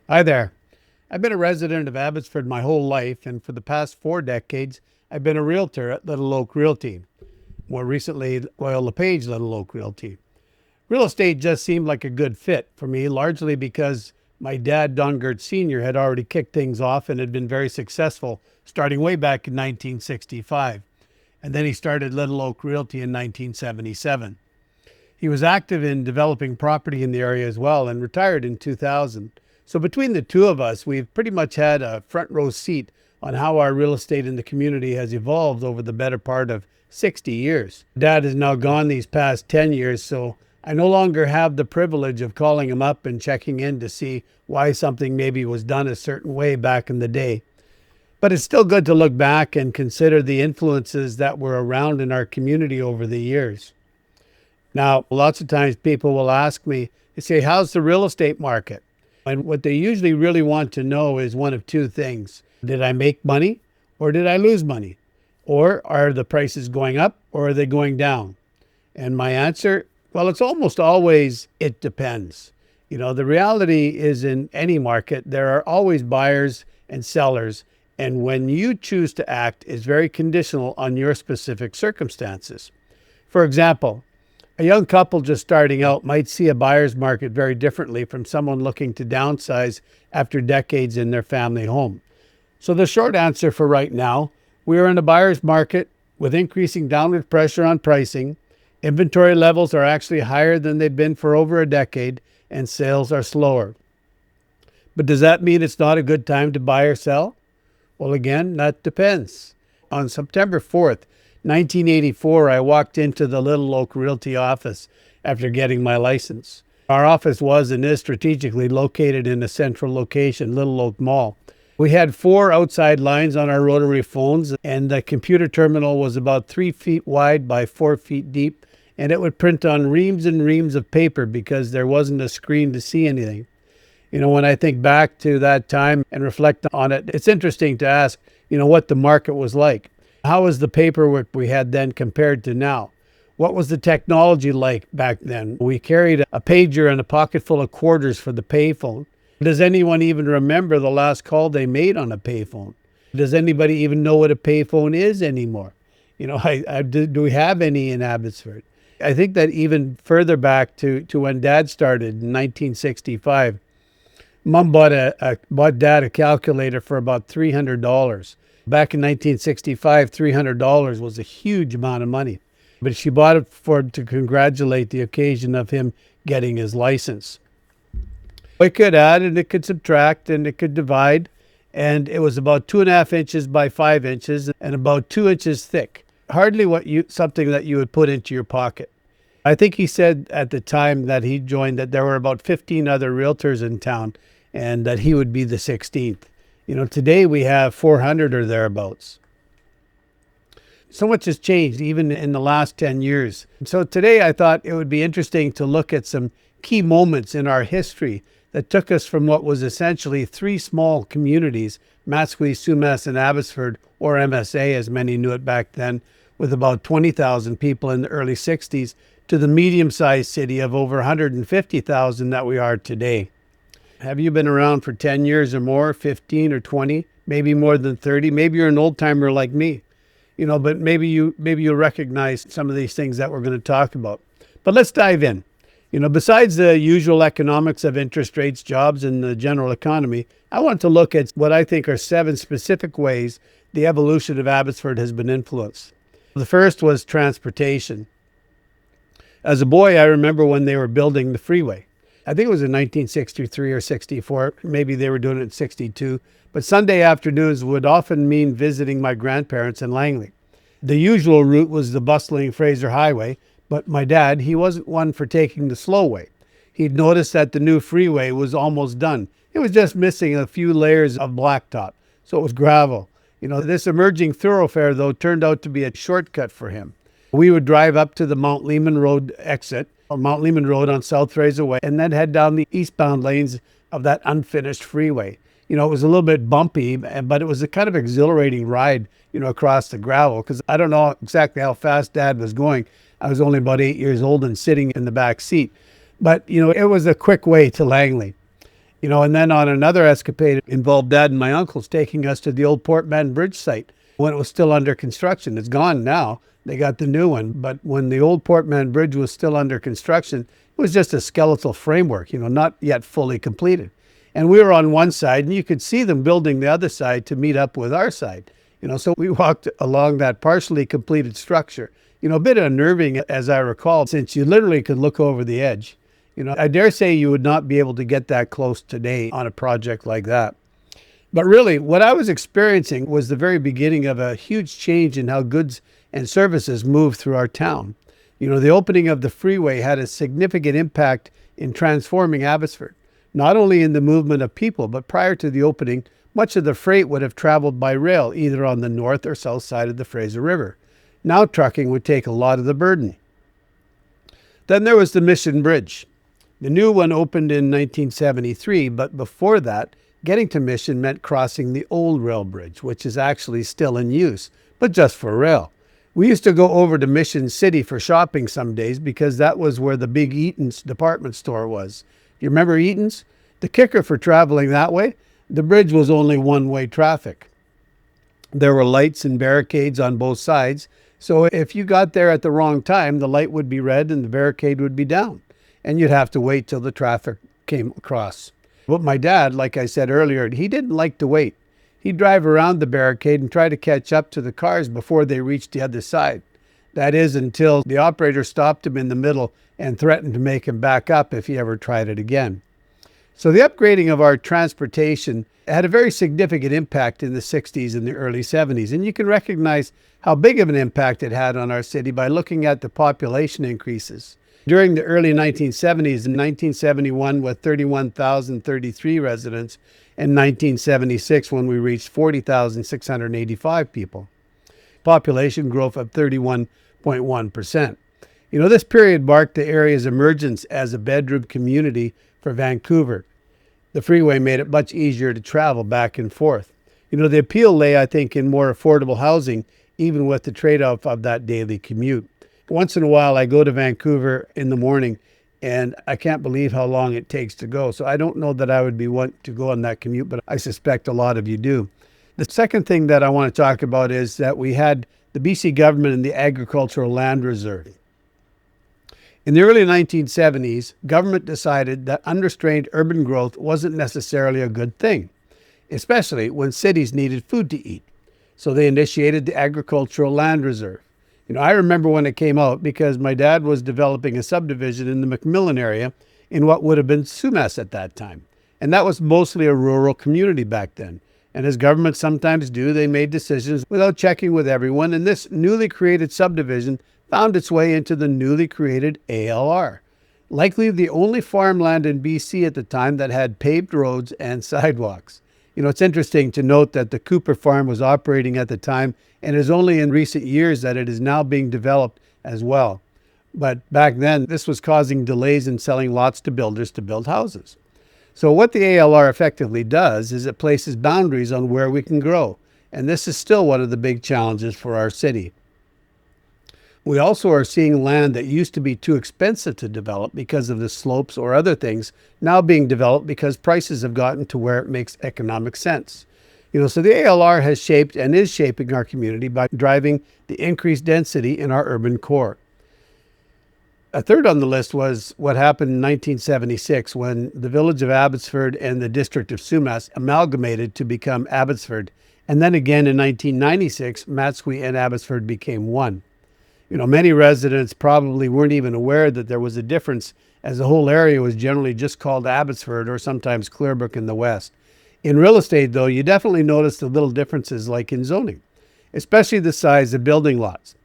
Hi there. I've been a resident of Abbotsford my whole life, and for the past 4 decades, I've been a realtor at Little Oak Realty. More recently, Royal LePage Little Oak Realty. Real estate just seemed like a good fit for me, largely because my dad, Don Goertz Sr., had already kicked things off and had been very successful, starting way back in 1965. And then he started Little Oak Realty in 1977. He was active in developing property in the area as well and retired in 2000. So between the two of us, we've pretty much had a front row seat on how our real estate in the community has evolved over the better part of 60 years. Dad is now gone these past 10 years, so I no longer have the privilege of calling him up and checking in to see why something maybe was done a certain way back in the day. But it's still good to look back and consider the influences that were around in our community over the years. Now, lots of times people will ask me, they say, how's the real estate market? And what they usually really want to know is one of two things. Did I make money or did I lose money? Or are the prices going up or are they going down? And my answer, well, it's almost always, it depends. The reality is in any market, there are always buyers and sellers. And when you choose to act is very conditional on your specific circumstances. For example, a young couple just starting out might see a buyer's market very differently from someone looking to downsize after decades in their family home. So the short answer for right now, we are in a buyer's market with increasing downward pressure on pricing. Inventory levels are actually higher than they've been for over a decade, and sales are slower. But does that mean it's not a good time to buy or sell? Well, again, that depends. On September 4th, 1984, I walked into the Little Oak Realty office after getting my license. Our office was and is strategically located in a central location, Little Oak Mall. We had 4 outside lines on our rotary phones, and the computer terminal was about 3 feet wide by 4 feet deep, and it would print on reams and reams of paper because there wasn't a screen to see anything. When I think back to that time and reflect on it, it's interesting to ask, what the market was like. How was the paperwork we had then compared to now? What was the technology like back then? We carried a pager and a pocket full of quarters for the payphone. Does anyone even remember the last call they made on a payphone? Does anybody even know what a payphone is anymore? Do we have any in Abbotsford? I think that even further back to when Dad started in 1965, Mom bought Dad a calculator for about $300. Back in 1965, $300 was a huge amount of money. But she bought it to congratulate the occasion of him getting his license. It could add and it could subtract and it could divide. And it was about 2.5 inches by 5 inches and about 2 inches thick. Hardly something that you would put into your pocket. I think he said at the time that he joined that there were about 15 other realtors in town and that he would be the 16th. Today we have 400 or thereabouts. So much has changed even in the last 10 years. So today I thought it would be interesting to look at some key moments in our history that took us from what was essentially 3 small communities, Matsqui, Sumas, and Abbotsford, or MSA as many knew it back then, with about 20,000 people in the early 60s, to the medium-sized city of over 150,000 that we are today. Have you been around for 10 years or more, 15 or 20, maybe more than 30? Maybe you're an old timer like me, but maybe you recognize some of these things that we're going to talk about. But let's dive in. Besides the usual economics of interest rates, jobs, and the general economy, I want to look at what I think are 7 specific ways the evolution of Abbotsford has been influenced. The first was transportation. As a boy, I remember when they were building the freeway. I think it was in 1963 or 64. Maybe they were doing it in 62. But Sunday afternoons would often mean visiting my grandparents in Langley. The usual route was the bustling Fraser Highway, but my dad, he wasn't one for taking the slow way. He'd noticed that the new freeway was almost done. It was just missing a few layers of blacktop, so it was gravel. This emerging thoroughfare, though, turned out to be a shortcut for him. We would drive up to the Mount Lehman Road exit, or Mount Lehman Road on South Fraser Way, and then head down the eastbound lanes of that unfinished freeway. It was a little bit bumpy, but it was a kind of exhilarating ride, across the gravel, because I don't know exactly how fast Dad was going. I was only about 8 years old and sitting in the back seat. But, it was a quick way to Langley. And then on another escapade involved Dad and my uncles taking us to the old Portman Bridge site when it was still under construction. It's gone now. They got the new one. But when the old Portman Bridge was still under construction, it was just a skeletal framework, not yet fully completed. And we were on one side, and you could see them building the other side to meet up with our side. So we walked along that partially completed structure. A bit unnerving, as I recall, since you literally could look over the edge. I dare say you would not be able to get that close today on a project like that. But really, what I was experiencing was the very beginning of a huge change in how goods and services move through our town. The opening of the freeway had a significant impact in transforming Abbotsford, not only in the movement of people, but prior to the opening, much of the freight would have traveled by rail, either on the north or south side of the Fraser River. Now trucking would take a lot of the burden. Then there was the Mission Bridge. The new one opened in 1973, but before that, getting to Mission meant crossing the old rail bridge, which is actually still in use, but just for rail. We used to go over to Mission City for shopping some days because that was where the big Eaton's department store was. You remember Eaton's? The kicker for traveling that way? The bridge was only one-way traffic. There were lights and barricades on both sides, so if you got there at the wrong time, the light would be red and the barricade would be down, and you'd have to wait till the traffic came across. But my dad, like I said earlier, he didn't like to wait. He'd drive around the barricade and try to catch up to the cars before they reached the other side. That is, until the operator stopped him in the middle and threatened to make him back up if he ever tried it again. So the upgrading of our transportation had a very significant impact in the 60s and the early 70s. And you can recognize how big of an impact it had on our city by looking at the population increases. During the early 1970s, in 1971 with 31,033 residents, and 1976 when we reached 40,685 people. Population growth of 31.1%. This period marked the area's emergence as a bedroom community for Vancouver. The freeway made it much easier to travel back and forth. The appeal lay, I think, in more affordable housing, even with the trade-off of that daily commute. Once in a while, I go to Vancouver in the morning, and I can't believe how long it takes to go. So I don't know that I would be one to go on that commute, but I suspect a lot of you do. The second thing that I want to talk about is that we had the BC government and the Agricultural Land Reserve. In the early 1970s, government decided that unrestrained urban growth wasn't necessarily a good thing, especially when cities needed food to eat. So they initiated the Agricultural Land Reserve. I remember when it came out because my dad was developing a subdivision in the Macmillan area in what would have been Sumas at that time. And that was mostly a rural community back then. And as governments sometimes do, they made decisions without checking with everyone. And this newly created subdivision found its way into the newly created ALR. Likely the only farmland in BC at the time that had paved roads and sidewalks. It's interesting to note that the Cooper farm was operating at the time, and it is only in recent years that it is now being developed as well. But back then, this was causing delays in selling lots to builders to build houses. So what the ALR effectively does is it places boundaries on where we can grow. And this is still one of the big challenges for our city. We also are seeing land that used to be too expensive to develop because of the slopes or other things now being developed because prices have gotten to where it makes economic sense. So the ALR has shaped and is shaping our community by driving the increased density in our urban core. A third on the list was what happened in 1976 when the village of Abbotsford and the district of Sumas amalgamated to become Abbotsford. And then again in 1996, Matsqui and Abbotsford became one. Many residents probably weren't even aware that there was a difference, as the whole area was generally just called Abbotsford or sometimes Clearbrook in the west. In real estate, though, you definitely notice the little differences like in zoning, especially the size of building lots.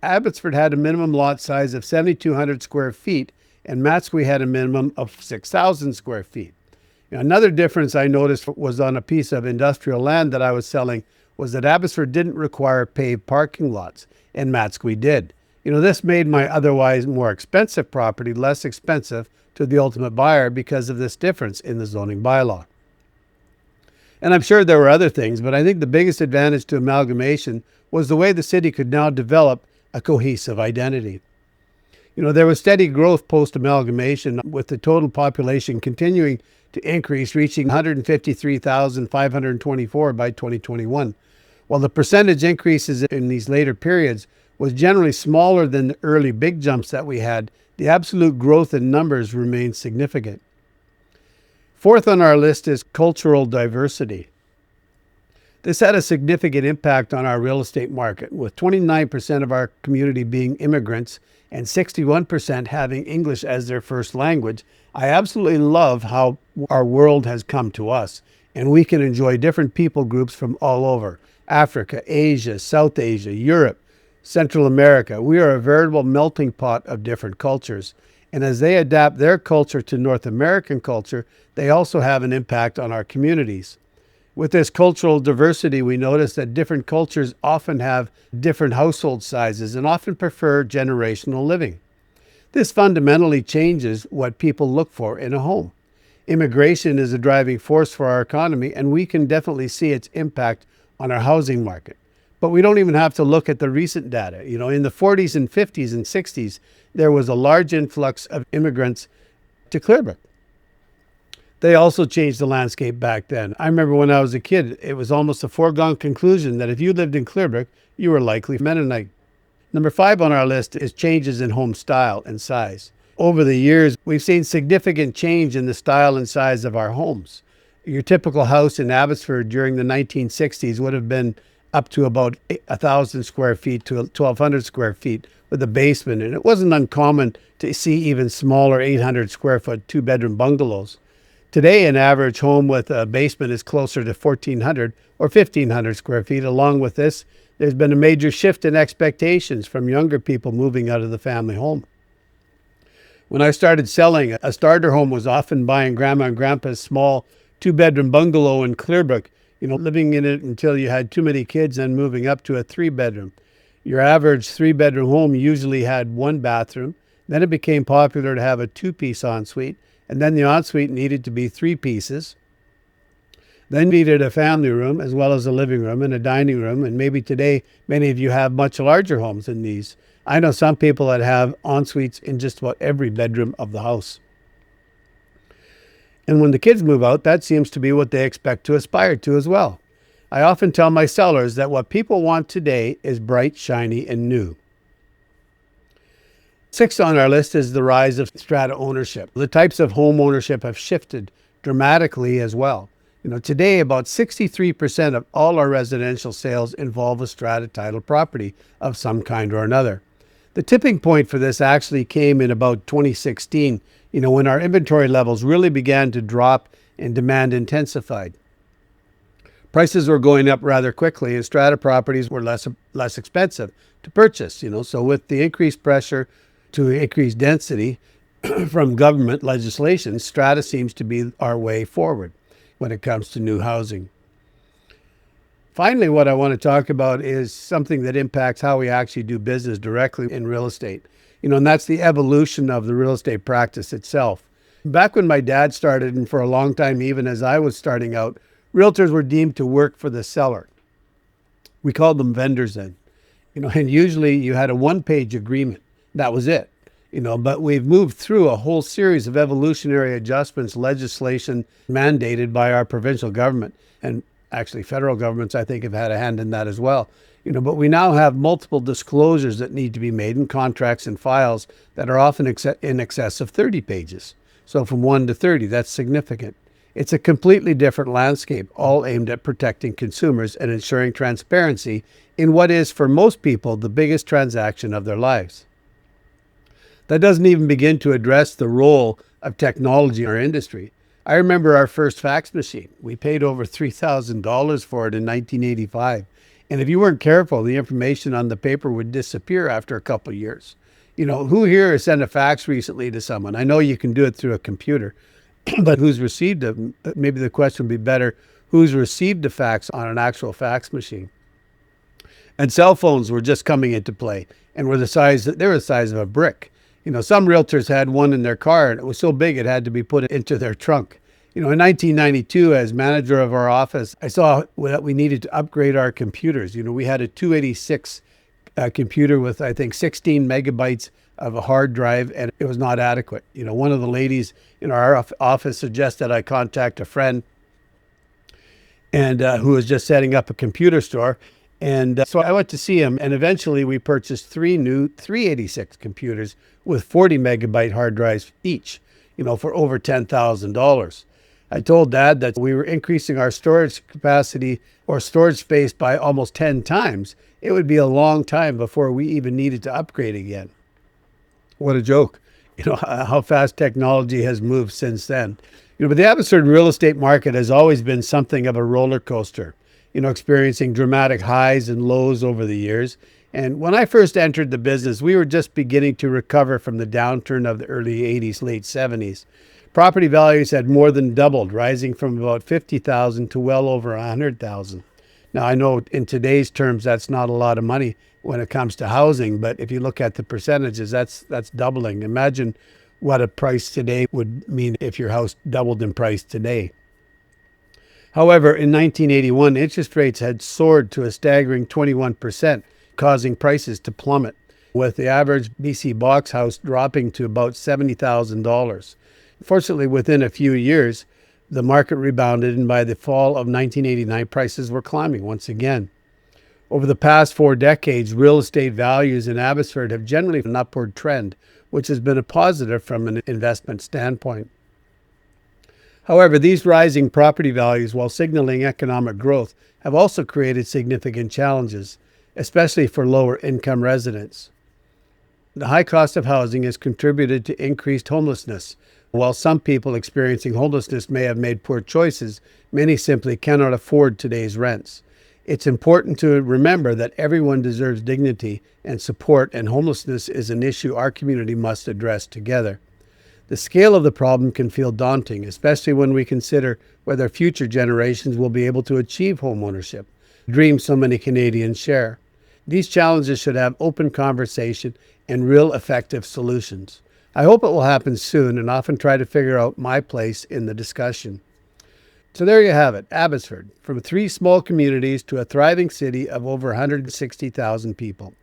Abbotsford had a minimum lot size of 7,200 square feet, and Matsqui had a minimum of 6,000 square feet. Another difference I noticed was on a piece of industrial land that I was selling was that Abbotsford didn't require paved parking lots, and Matsqui did. This made my otherwise more expensive property less expensive to the ultimate buyer because of this difference in the zoning bylaw. And I'm sure there were other things, but I think the biggest advantage to amalgamation was the way the city could now develop a cohesive identity. There was steady growth post-amalgamation, with the total population continuing to increase, reaching 153,524 by 2021. While the percentage increases in these later periods was generally smaller than the early big jumps that we had, the absolute growth in numbers remains significant. Fourth on our list is cultural diversity. This had a significant impact on our real estate market, with 29% of our community being immigrants and 61% having English as their first language. I absolutely love how our world has come to us, and we can enjoy different people groups from all over: Africa, Asia, South Asia, Europe, Central America. We are a veritable melting pot of different cultures. And as they adapt their culture to North American culture, they also have an impact on our communities. With this cultural diversity, we notice that different cultures often have different household sizes and often prefer generational living. This fundamentally changes what people look for in a home. Immigration is a driving force for our economy, and we can definitely see its impact on our housing market. But we don't even have to look at the recent data. In the 40s and 50s and 60s, there was a large influx of immigrants to Clearbrook. They also changed the landscape back then. I remember when I was a kid, it was almost a foregone conclusion that if you lived in Clearbrook, you were likely Mennonite. Number 5 on our list is changes in home style and size. Over the years, we've seen significant change in the style and size of our homes. Your typical house in Abbotsford during the 1960s would have been up to about 1,000 square feet to 1,200 square feet with a basement. And it wasn't uncommon to see even smaller 800 square foot 2-bedroom bungalows. Today, an average home with a basement is closer to 1,400 or 1,500 square feet. Along with this, there's been a major shift in expectations from younger people moving out of the family home. When I started selling, a starter home was often buying Grandma and Grandpa's small 2-bedroom bungalow in Clearbrook, living in it until you had too many kids and moving up to a 3-bedroom. Your average 3-bedroom home usually had 1 bathroom. Then it became popular to have a 2-piece ensuite, and then the ensuite needed to be 3 pieces. Then needed a family room as well as a living room and a dining room, and maybe today many of you have much larger homes than these. I know some people that have ensuites in just about every bedroom of the house. And when the kids move out, that seems to be what they expect to aspire to as well. I often tell my sellers that what people want today is bright, shiny, and new. 6 on our list is the rise of strata ownership. The types of home ownership have shifted dramatically as well. Today, about 63% of all our residential sales involve a strata title property of some kind or another. The tipping point for this actually came in about 2016, when our inventory levels really began to drop and demand intensified. Prices were going up rather quickly, and strata properties were less expensive to purchase. So with the increased pressure to increase density from government legislation, strata seems to be our way forward when it comes to new housing. Finally, what I want to talk about is something that impacts how we actually do business directly in real estate. And that's the evolution of the real estate practice itself. Back when my dad started, and for a long time, even as I was starting out, realtors were deemed to work for the seller. We called them vendors then. And usually you had a 1-page agreement. That was it. But we've moved through a whole series of evolutionary adjustments, legislation mandated by our provincial government, and actually federal governments, I think, have had a hand in that as well. But we now have multiple disclosures that need to be made in contracts and files that are often in excess of 30 pages. So from 1 to 30, that's significant. It's a completely different landscape, all aimed at protecting consumers and ensuring transparency in what is, for most people, the biggest transaction of their lives. That doesn't even begin to address the role of technology in our industry. I remember our first fax machine. We paid over $3,000 for it in 1985. And if you weren't careful, the information on the paper would disappear after a couple of years. Who here has sent a fax recently to someone? I know you can do it through a computer, but who's received it? Maybe the question would be better, who's received a fax on an actual fax machine? And cell phones were just coming into play, and they were the size of a brick. Some realtors had one in their car, and it was so big it had to be put into their trunk. In 1992, as manager of our office, I saw that we needed to upgrade our computers. We had a 286 computer with, I think, 16 megabytes of a hard drive, and it was not adequate. One of the ladies in our office suggested I contact a friend and who was just setting up a computer store. And so I went to see him, and eventually we purchased three new 386 computers with 40 megabyte hard drives each, for over $10,000. I told Dad that we were increasing our storage capacity or storage space by almost 10 times. It would be a long time before we even needed to upgrade again. What a joke. How fast technology has moved since then. But the Abbotsford real estate market has always been something of a roller coaster, experiencing dramatic highs and lows over the years. And when I first entered the business, we were just beginning to recover from the downturn of the early 80s, late 70s. Property values had more than doubled, rising from about 50,000 to well over 100,000. Now, I know in today's terms, that's not a lot of money when it comes to housing, but if you look at the percentages, that's doubling. Imagine what a price today would mean if your house doubled in price today. However, in 1981, interest rates had soared to a staggering 21%, causing prices to plummet, with the average BC box house dropping to about $70,000. Fortunately, within a few years, the market rebounded, and by the fall of 1989, prices were climbing once again. Over the past 4 decades, real estate values in Abbotsford have generally an upward trend, which has been a positive from an investment standpoint. However, these rising property values, while signaling economic growth, have also created significant challenges, especially for lower income residents. The high cost of housing has contributed to increased homelessness. While some people experiencing homelessness may have made poor choices, many simply cannot afford today's rents. It's important to remember that everyone deserves dignity and support, and homelessness is an issue our community must address together. The scale of the problem can feel daunting, especially when we consider whether future generations will be able to achieve homeownership, a dream so many Canadians share. These challenges should have open conversation and real effective solutions. I hope it will happen soon, and often try to figure out my place in the discussion. So there you have it, Abbotsford, from 3 small communities to a thriving city of over 160,000 people.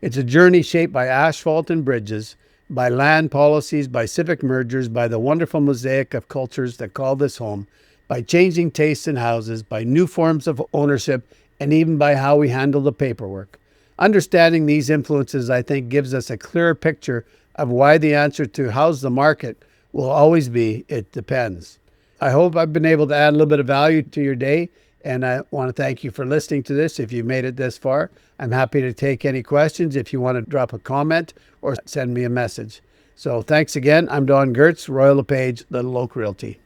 It's a journey shaped by asphalt and bridges, by land policies, by civic mergers, by the wonderful mosaic of cultures that call this home, by changing tastes in houses, by new forms of ownership, and even by how we handle the paperwork. Understanding these influences, I think, gives us a clearer picture of why the answer to how's the market will always be, it depends. I hope I've been able to add a little bit of value to your day, and I want to thank you for listening to this. If you made it this far, I'm happy to take any questions if you want to drop a comment or send me a message. So thanks again. I'm Don Goertz, Royal LePage, Little Oak Realty.